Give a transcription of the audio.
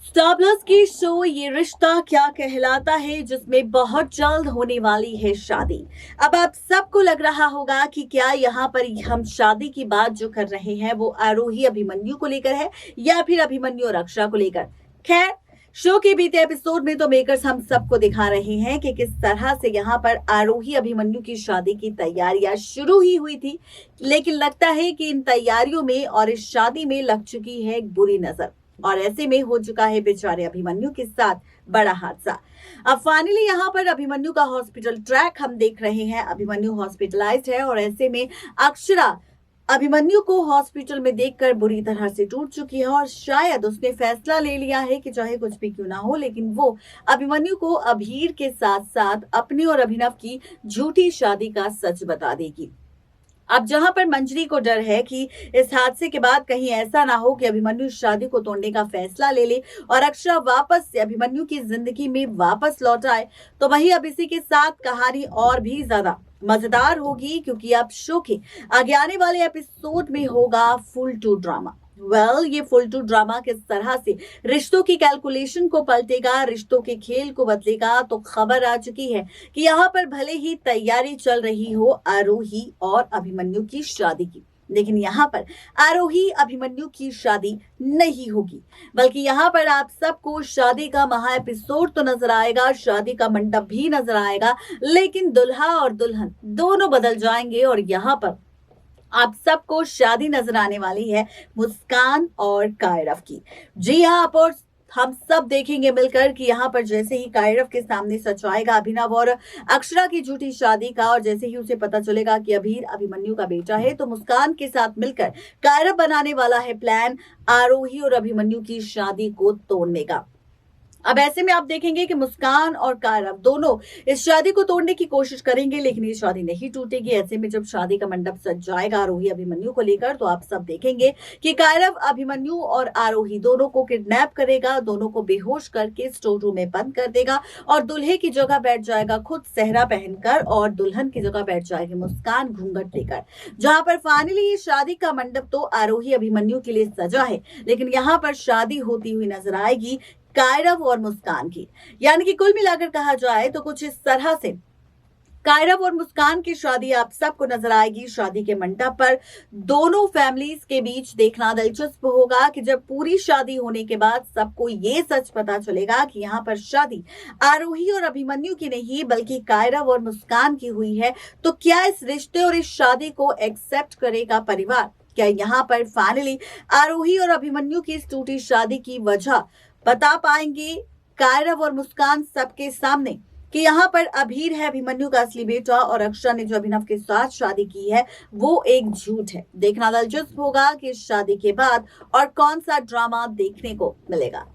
Star plus की show ये रिश्ता क्या कहलाता है जिसमें बहुत जल्द होने वाली है शादी। अब आप सबको लग रहा होगा कि क्या यहाँ पर हम शादी की बात जो कर रहे हैं वो आरोही अभिमन्यु को लेकर है या फिर अभिमन्यु और अक्षरा को लेकर। खैर, शो के बीते एपिसोड में तो मेकर्स हम सबको दिखा रहे हैं कि किस तरह से यहाँ पर आरोही अभिमन्यु की शादी की तैयारियां शुरू ही हुई थी, लेकिन लगता है कि इन तैयारियों में और इस शादी में लग चुकी है एक बुरी नजर और ऐसे में हो चुका है बेचारे अभिमन्यु के साथ बड़ा हादसा। अब फाइनली यहाँ पर अभिमन्यु का हॉस्पिटल ट्रैक हम देख रहे हैं। अभिमन्यु हॉस्पिटलाइज्ड है और ऐसे में अक्षरा अभिमन्यु को हॉस्पिटल में देखकर बुरी तरह से टूट चुकी है और शायद उसने फैसला ले लिया है कि चाहे कुछ भी क्यों ना हो लेकिन वो अभिमन्यु को अभीर के साथ साथ अपनी और अभिनव की झूठी शादी का सच बता देगी। अब जहां पर मंजरी को डर है कि इस हादसे के बाद कहीं ऐसा ना हो कि अभिमन्यु शादी को तोड़ने का फैसला ले ले और अक्षरा वापस से अभिमन्यु की जिंदगी में वापस लौट आए, तो वही अब इसी के साथ कहानी और भी ज्यादा मजेदार होगी क्योंकि अब शो के आगे आने वाले एपिसोड में होगा फुल टू ड्रामा। ये फुल टू ड्रामा किस तरह से रिश्तों की कैलकुलेशन को पलटेगा, रिश्तों के खेल को बदलेगा, तो खबर आ चुकी है कि यहाँ पर भले ही तैयारी चल रही हो आरोही और अभिमन्यु की शादी की, लेकिन यहाँ पर आरोही अभिमन्यु की शादी नहीं होगी, बल्कि यहाँ पर आप सबको शादी का महा एपिसोड तो नजर आएगा, शादी का मंडप भी नजर आएगा, लेकिन दुल्हा और दुल्हन दोनों बदल जाएंगे और यहाँ पर आप सबको शादी नजर आने वाली है मुस्कान और कायरव की। जी हाँ, और हम सब देखेंगे मिलकर कि यहाँ पर जैसे ही कायरव के सामने सच आएगा अभिनव और अक्षरा की झूठी शादी का, और जैसे ही उसे पता चलेगा कि अभीर अभिमन्यु का बेटा है, तो मुस्कान के साथ मिलकर कायरव बनाने वाला है प्लान आरोही और अभिमन्यु की शादी को तोड़ने का। अब ऐसे में आप देखेंगे कि मुस्कान और कायरव दोनों इस शादी को तोड़ने की कोशिश करेंगे, लेकिन ये शादी नहीं टूटेगी। ऐसे में जब शादी का मंडप सज जाएगा आरोही अभिमन्यु को लेकर, तो आप सब देखेंगे कि कायरव अभिमन्यु और आरोही दोनों को किडनैप करेगा, दोनों को बेहोश करके स्टोर रूम में बंद कर देगा और दुल्हे की जगह बैठ जाएगा खुद सेहरा पहनकर और दुल्हन की जगह बैठ जाएगी मुस्कान घूंघट लेकर। जहां पर फाइनली ये शादी का मंडप तो आरोही अभिमन्यु के लिए सजा है, लेकिन यहाँ पर शादी होती हुई नजर आएगी कायरव और मुस्कान की। यानी कि कुल मिलाकर कहा जाए तो कुछ इस तरह से कायरव और मुस्कान की शादी आप सबको नजर आएगी शादी के मंडप पर। दोनों फैमिलीज के बीच देखना दिलचस्प होगा कि जब पूरी शादी होने के बाद सबको ये सच पता चलेगा कि यहाँ पर शादी आरोही और अभिमन्यु की नहीं बल्कि कायरव और मुस्कान की हुई है, तो क्या इस रिश्ते और इस शादी को एक्सेप्ट करेगा परिवार? क्या यहाँ पर फाइनली आरोही और अभिमन्यु की इस टूटी शादी की वजह बता पाएंगे कायरव और मुस्कान सबके सामने कि यहाँ पर अभीर है अभिमन्यु का असली बेटा और अक्षरा ने जो अभिनव के साथ शादी की है वो एक झूठ है। देखना दिलचस्प होगा कि इस शादी के बाद और कौन सा ड्रामा देखने को मिलेगा।